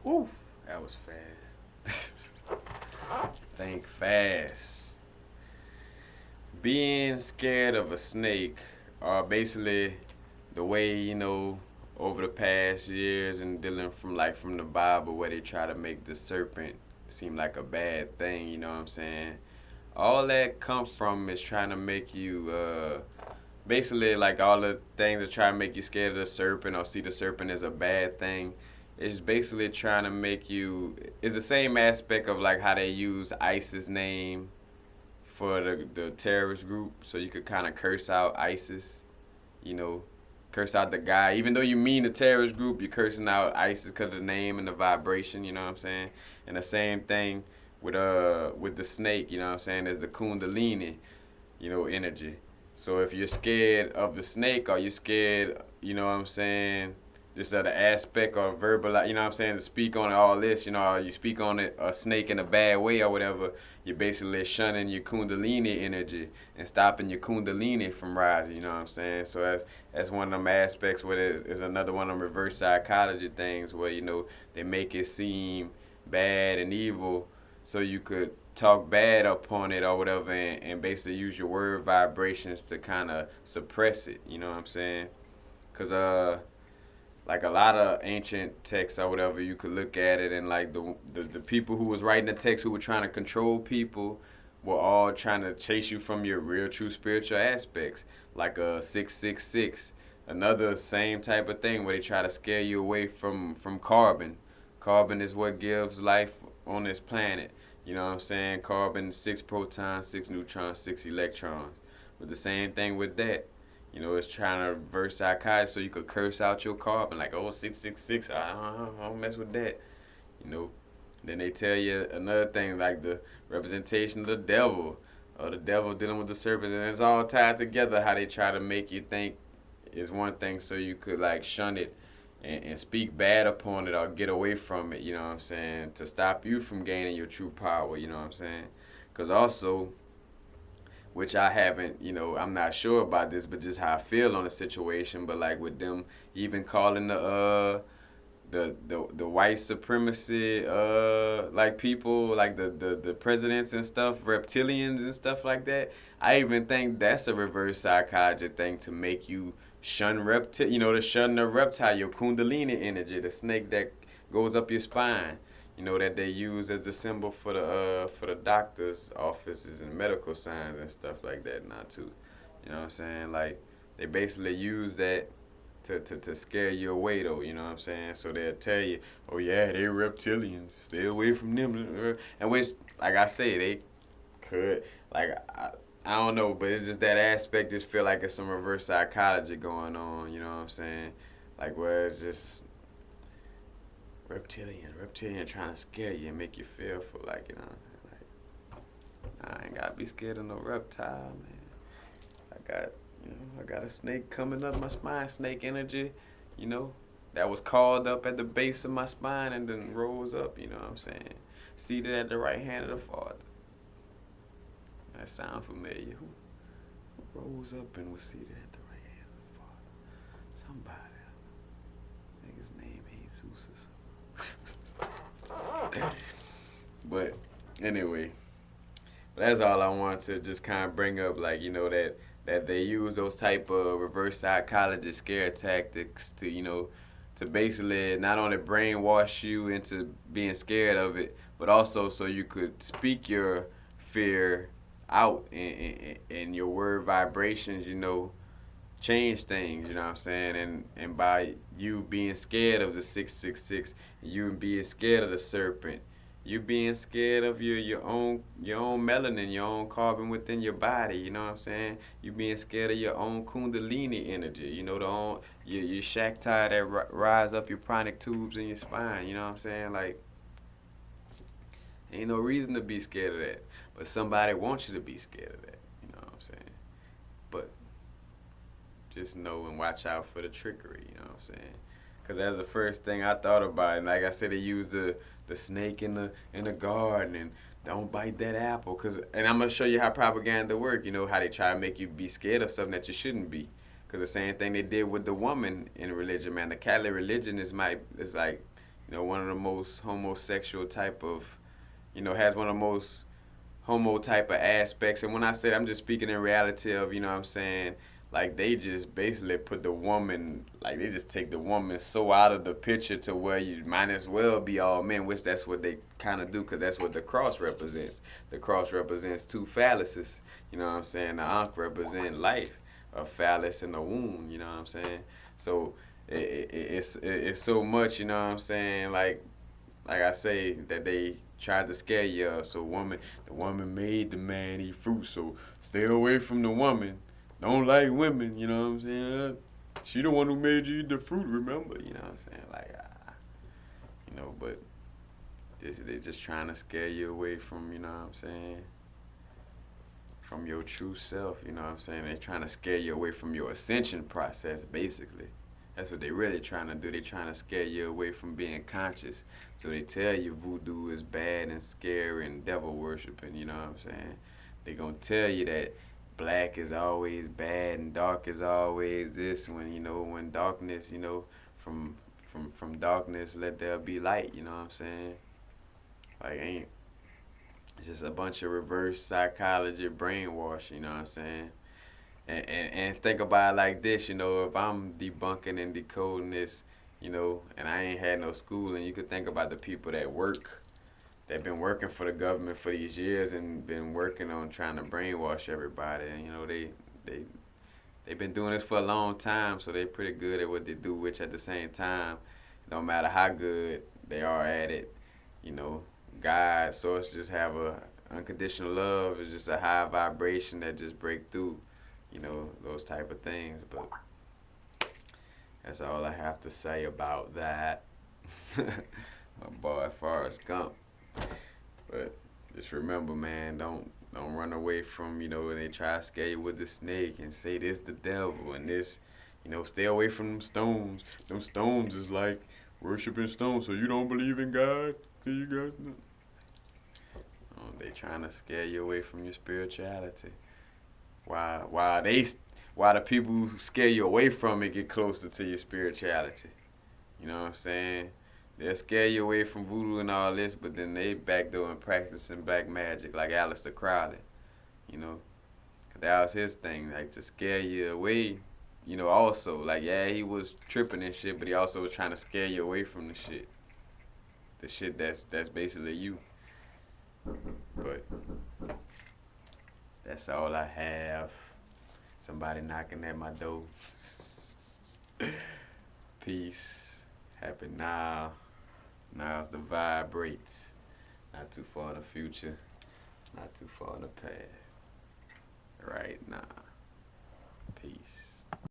Ooh, that was fast. Think fast. Being scared of a snake, or basically the way over the past years and dealing from the Bible where they try to make the serpent seem like a bad thing. You know what I'm saying? All that come from is trying to make you basically like all the things that try to make you scared of the serpent or see the serpent as a bad thing. It's basically trying to make you. It's the same aspect of like how they use ISIS name for the terrorist group, so you could kind of curse out ISIS, you know, curse out the guy. Even though you mean the terrorist group, you're cursing out ISIS because of the name and the vibration. You know what I'm saying? And the same thing with the snake. You know what I'm saying? There's the Kundalini, energy. So if you're scared of the snake or you're scared, you know what I'm saying, just of the aspect or verbal, you know what I'm saying, to speak on all this, or you speak on it, a snake in a bad way or whatever, you're basically shunning your kundalini energy and stopping your kundalini from rising, you know what I'm saying? So that's one of them aspects where there's another one of them reverse psychology things where, they make it seem bad and evil so you could talk bad upon it or whatever and basically use your word vibrations to kind of suppress it, you know what I'm saying? Because like a lot of ancient texts or whatever, you could look at it and like the people who was writing the text who were trying to control people were all trying to chase you from your real true spiritual aspects, like a 666, another same type of thing where they try to scare you away from carbon. Carbon is what gives life on this planet. You know what I'm saying? Carbon, 6 protons, 6 neutrons, 6 electrons. But the same thing with that. It's trying to reverse psychology so you could curse out your carbon, like, oh, 666, I don't mess with that. You know, then they tell you another thing, like the representation of the devil, or the devil dealing with the serpents, and it's all tied together how they try to make you think is one thing so you could, like, shun it and speak bad upon it or get away from it, you know what I'm saying, to stop you from gaining your true power, you know what I'm saying? Because also, which I haven't, I'm not sure about this, but just how I feel on the situation. But like with them, even calling the white supremacy like people like the presidents and stuff, reptilians and stuff like that. I even think that's a reverse psychology thing to make you shun reptile, to shun the reptile, your kundalini energy, the snake that goes up your spine, that they use as the symbol for the doctors' offices and medical signs and stuff like that now too. You know what I'm saying? Like they basically use that to scare you away though, you know what I'm saying? So they'll tell you, oh yeah, they're reptilians, stay away from them. And which, like I say, they could, like, I don't know, but it's just that aspect just feel like it's some reverse psychology going on, you know what I'm saying? Like where it's just reptilian trying to scare you and make you feel for like, like I ain't gotta be scared of no reptile, man. I got, I got a snake coming up my spine, snake energy, you know, that was called up at the base of my spine and then rose up, you know what I'm saying? Seated at the right hand of the Father. That sound familiar. Who rose up and was seated at the right hand of the Father? Somebody. I think his name Jesus or something. But anyway, that's all I want to just kind of bring up, like, that they use those type of reverse psychology scare tactics to, to basically not only brainwash you into being scared of it, but also so you could speak your fear out and your word vibrations, change things, you know what I'm saying? And by you being scared of the 666, you being scared of the serpent, you being scared of your own melanin, your own carbon within your body, you know what I'm saying? You being scared of your own kundalini energy, your shakti that rise up your pranic tubes in your spine, you know what I'm saying? Like ain't no reason to be scared of that, but somebody wants you to be scared of that, you know what I'm saying? But just know and watch out for the trickery, you know what I'm saying? Because that's the first thing I thought about. And like I said, they used the snake in the garden and don't bite that apple. And I'm going to show you how propaganda work, how they try to make you be scared of something that you shouldn't be. Because the same thing they did with the woman in religion, man. The Catholic religion is like, You know, one of the most homosexual type of, has one of the most homo type of aspects. And when I say that, I'm just speaking in reality of, you know what I'm saying, like they just basically put the woman, like they just take the woman so out of the picture to where you might as well be all men, which that's what they kind of do, because that's what the cross represents. The cross represents two phalluses, you know what I'm saying? The ankh represent life, a phallus and a womb, you know what I'm saying? So it's so much, you know what I'm saying, like I say, that they tried to scare you of. So the woman made the man eat fruit. So stay away from the woman. Don't like women. You know what I'm saying? She the one who made you eat the fruit. Remember? You know what I'm saying? Like, but they just trying to scare you away from, you know what I'm saying, from your true self. You know what I'm saying? They're trying to scare you away from your ascension process, basically. That's what they really trying to do. They trying to scare you away from being conscious. So they tell you voodoo is bad and scary and devil worshiping, you know what I'm saying? They gonna tell you that black is always bad and dark is always this, when darkness, from from darkness let there be light, you know what I'm saying? Like ain't it's just a bunch of reverse psychology brainwash, you know what I'm saying? And think about it like this, if I'm debunking and decoding this, and I ain't had no schooling, you could think about the people that been working for the government for these years and been working on trying to brainwash everybody. And they they've been doing this for a long time, so they pretty good at what they do. Which at the same time, no matter how good they are at it, you know, God, source just have a unconditional love. It's just a high vibration that just break through, those type of things. But that's all I have to say about that. My boy Forrest Gump. But just remember, man, don't run away from, when they try to scare you with the snake and say this the devil and this, stay away from them stones. Them stones is like worshiping stones. So you don't believe in God? Can you guys know? They trying to scare you away from your spirituality. Why why the people who scare you away from it get closer to your spirituality? You know what I'm saying? They'll scare you away from voodoo and all this, but then they back door and practicing black magic like Aleister Crowley, you know? 'Cause that was his thing, like to scare you away, also. Like, yeah, he was tripping and shit, but he also was trying to scare you away from the shit. The shit that's basically you. But that's all I have. Somebody knocking at my door. Peace. Happy now. Now's the vibrates. Not too far in the future. Not too far in the past. Right now.